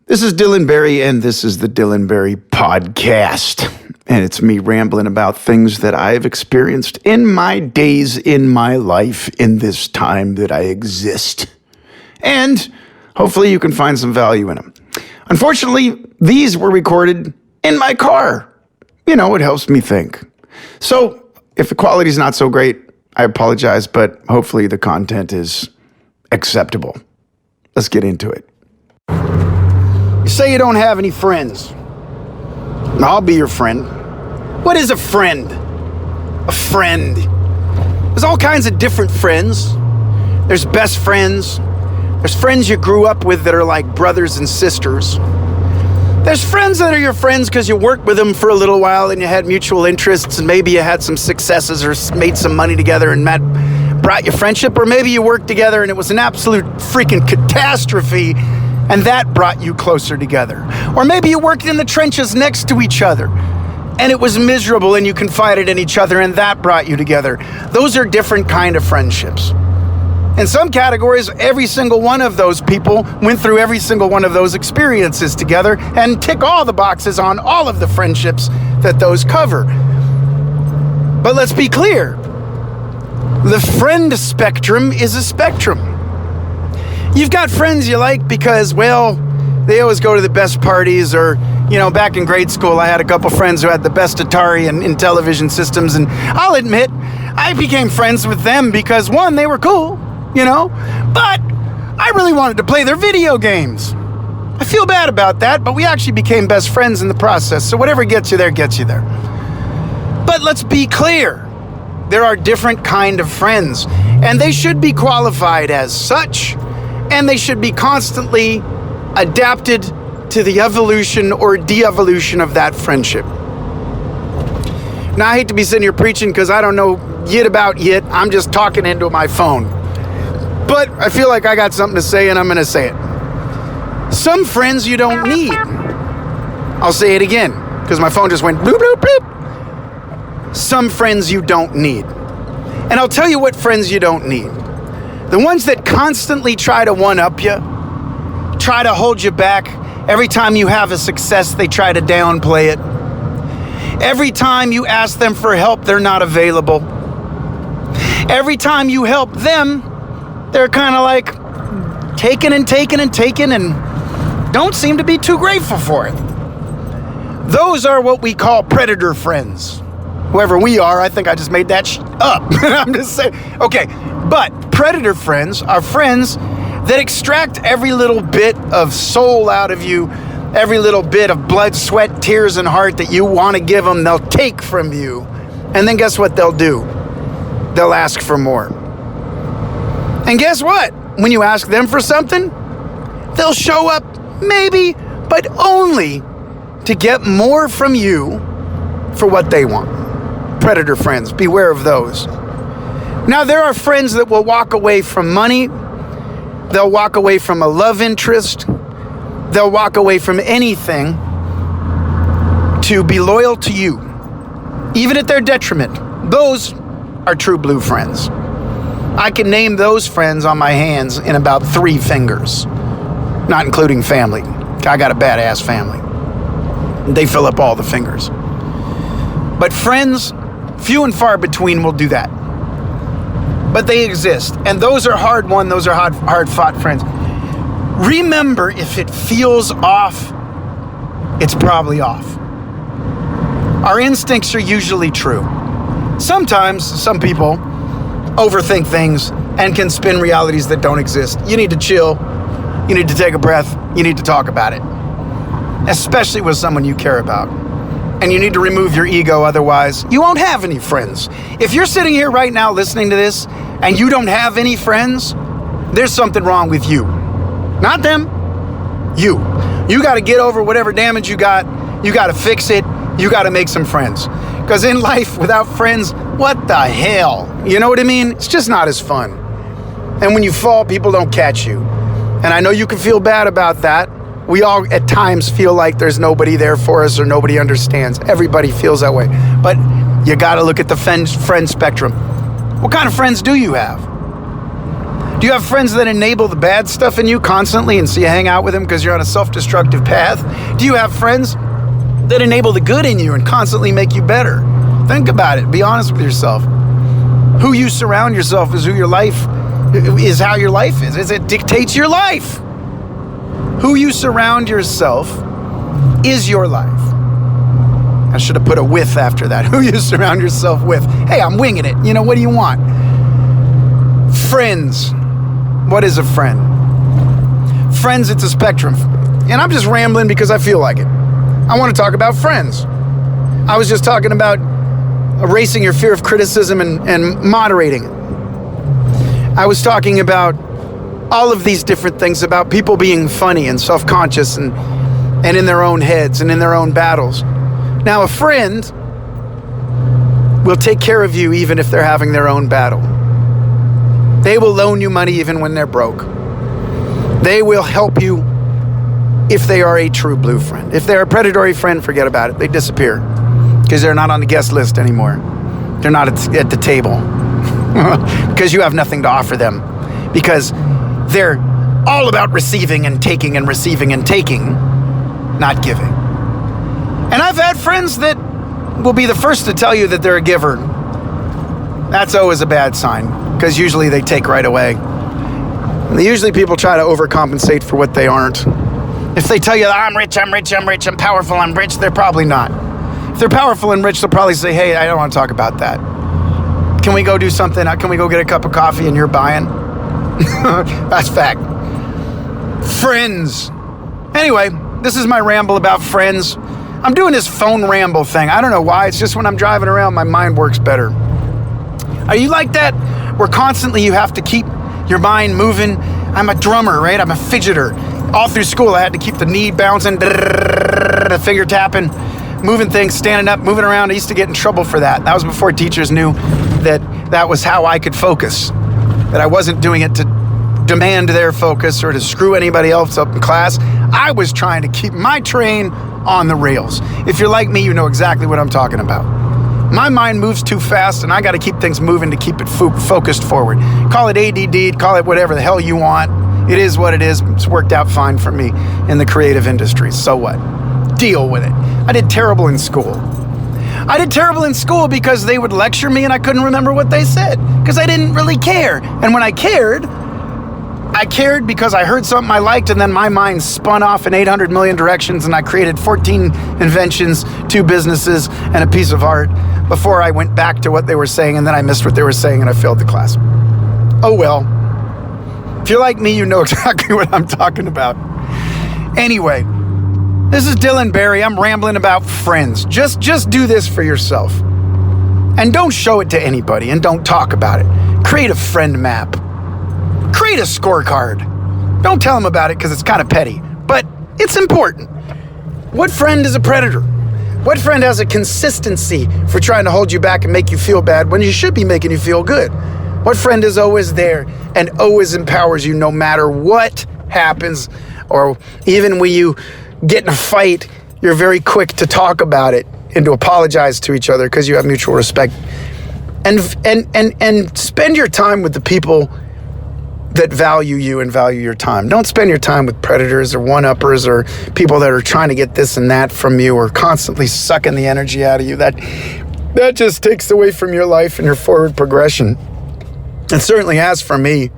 This is Dylan Barry, and this is the Dylan Barry Podcast. And it's me rambling about things that I've experienced in my days, in my life, in this time that I exist. And hopefully you can find some value in them. Unfortunately, these were recorded in my car. You know, it helps me think. So if the quality's not so great, I apologize, but hopefully the content is acceptable. Let's get into it. You say you don't have any friends. I'll be your friend. What is a friend? A friend. There's all kinds of different friends. There's best friends. There's friends you grew up with that are like brothers and sisters. There's friends that are your friends because you worked with them for a little while and you had mutual interests and maybe you had some successes or made some money together and that brought you friendship. Or maybe you worked together and it was an absolute freaking catastrophe and that brought you closer together. Or maybe you worked in the trenches next to each other and it was miserable and you confided in each other and that brought you together. Those are different kind of friendships. In some categories, every single one of those people went through every single one of those experiences together and tick all the boxes on all of the friendships that those cover. But let's be clear. The friend spectrum is a spectrum. You've got friends you like because, well, they always go to the best parties or, you know, back in grade school, I had a couple friends who had the best Atari and television systems. And I'll admit, I became friends with them because, one, they were cool, you know, but I really wanted to play their video games. I feel bad about that, but we actually became best friends in the process. So whatever gets you there, gets you there. But let's be clear. There are different kind of friends, and they should be qualified as such. And they should be constantly adapted to the evolution or de-evolution of that friendship. Now, I hate to be sitting here preaching because I don't know yit about yit. I'm just talking into my phone. But I feel like I got something to say and I'm going to say it. Some friends you don't need. I'll say it again because my phone just went bloop, bloop, bloop. Some friends you don't need. And I'll tell you what friends you don't need. The ones that constantly try to one-up you, try to hold you back. Every time you have a success, they try to downplay it. Every time you ask them for help, they're not available. Every time you help them, they're kind of like taking and don't seem to be too grateful for it. Those are what we call predator friends. Whoever we are, I think I just made that up. I'm just saying. Okay, but predator friends are friends that extract every little bit of soul out of you, every little bit of blood, sweat, tears, and heart that you want to give them, they'll take from you. And then guess what they'll do? They'll ask for more. And guess what? When you ask them for something, they'll show up maybe, but only to get more from you for what they want. Predator friends, beware of those. Now, there are friends that will walk away from money. They'll walk away from a love interest. They'll walk away from anything to be loyal to you, even at their detriment. Those are true blue friends. I can name those friends on my hands in about 3 fingers, not including family. I got a badass family. They fill up all the fingers. But friends, few and far between will do that. But they exist. And those are hard won, those are hard fought friends. Remember, if it feels off, it's probably off. Our instincts are usually true. Sometimes some people overthink things and can spin realities that don't exist. You need to chill. You need to take a breath. You need to talk about it. Especially with someone you care about. And you need to remove your ego, otherwise you won't have any friends. If you're sitting here right now listening to this and you don't have any friends, there's something wrong with you. Not them. You. You got to get over whatever damage you got. You got to fix it. You got to make some friends. Because in life, without friends, what the hell? You know what I mean? It's just not as fun. And when you fall, people don't catch you. And I know you can feel bad about that. We all at times feel like there's nobody there for us or nobody understands. Everybody feels that way. But you got to look at the friend spectrum. What kind of friends do you have? Do you have friends that enable the bad stuff in you constantly and so you hang out with them because you're on a self-destructive path? Do you have friends that enable the good in you and constantly make you better? Think about it. Be honest with yourself. Who you surround yourself is how your life is. It dictates your life. Who you surround yourself is your life. I should have put a with after that. Who you surround yourself with. Hey, I'm winging it. What do you want? Friends. What is a friend? Friends, it's a spectrum. And I'm just rambling because I feel like it. I want to talk about friends. I was just talking about erasing your fear of criticism and moderating it. I was talking about all of these different things about people being funny and self-conscious and in their own heads and in their own battles. Now, a friend will take care of you even if they're having their own battle. They will loan you money even when they're broke. They will help you if they are a true blue friend. If they're a predatory friend, forget about it. They disappear because they're not on the guest list anymore. They're not at the table because you have nothing to offer them, because they're all about receiving and taking and receiving and taking, not giving. And I've had friends that will be the first to tell you that they're a giver. That's always a bad sign, because usually they take right away. And usually people try to overcompensate for what they aren't. If they tell you, I'm rich, I'm powerful, I'm rich, they're probably not. If they're powerful and rich, they'll probably say, hey, I don't want to talk about that. Can we go do something? Can we go get a cup of coffee and you're buying? That's fact. Friends. Anyway, this is my ramble about friends. I'm doing this phone ramble thing. I don't know why. It's just when I'm driving around, my mind works better. Are you like that? Where constantly you have to keep your mind moving? I'm a drummer, right? I'm a fidgeter. All through school, I had to keep the knee bouncing, the finger tapping, moving things, standing up, moving around. I used to get in trouble for that. That was before teachers knew that was how I could focus, that I wasn't doing it to demand their focus or to screw anybody else up in class. I was trying to keep my train on the rails. If you're like me, you know exactly what I'm talking about. My mind moves too fast, and I got to keep things moving to keep it focused forward. Call it ADD, call it whatever the hell you want. It is what it is. It's worked out fine for me in the creative industry. So what? Deal with it. I did terrible in school. I did terrible in school because they would lecture me and I couldn't remember what they said because I didn't really care. And when I cared because I heard something I liked, and then my mind spun off in 800 million directions, and I created 14 inventions, 2 businesses, and a piece of art before I went back to what they were saying, and then I missed what they were saying and I failed the class. Oh well. If you're like me, you know exactly what I'm talking about. Anyway, this is Dylan Barry. I'm rambling about friends. Just do this for yourself. And don't show it to anybody, and don't talk about it. Create a friend map. Create a scorecard. Don't tell them about it because it's kind of petty, but it's important. What friend is a predator? What friend has a consistency for trying to hold you back and make you feel bad when you should be making you feel good? What friend is always there and always empowers you no matter what happens, or even when you get in a fight, you're very quick to talk about it and to apologize to each other because you have mutual respect. And spend your time with the people that value you and value your time. Don't spend your time with predators or one-uppers or people that are trying to get this and that from you or constantly sucking the energy out of you. That just takes away from your life and your forward progression. It certainly has for me.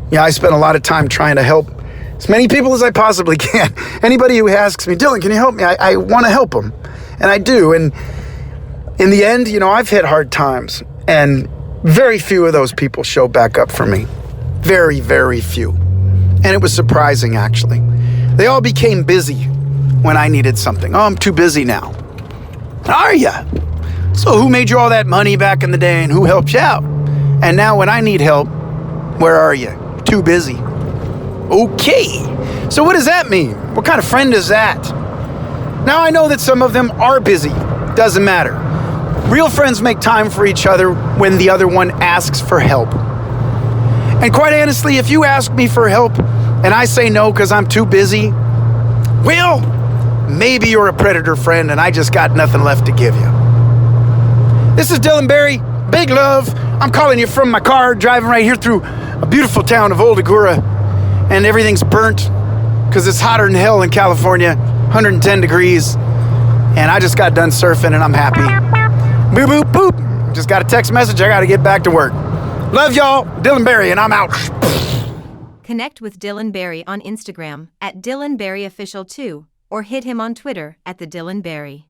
Yeah, I spend a lot of time trying to help as many people as I possibly can. Anybody who asks me, Dylan, can you help me? I want to help them. And I do. And in the end, I've hit hard times. And very few of those people show back up for me. Very, very few. And it was surprising, actually. They all became busy when I needed something. Oh, I'm too busy now. Are ya? So who made you all that money back in the day and who helped you out? And now when I need help, where are you? Too busy. Okay. So what does that mean? What kind of friend is that? Now I know that some of them are busy. Doesn't matter. Real friends make time for each other when the other one asks for help. And quite honestly, if you ask me for help and I say no because I'm too busy, well, maybe you're a predator friend and I just got nothing left to give you. This is Dylan Barry. Big love. I'm calling you from my car, driving right here through a beautiful town of Old Agoura, and everything's burnt because it's hotter than hell in California, 110 degrees, and I just got done surfing and I'm happy. Boop, boop, boop. Just got a text message. I got to get back to work. Love y'all. Dylan Barry, and I'm out. Connect with Dylan Barry on Instagram @DylanBarryOfficial2 or hit him on Twitter @TheDylanBarry.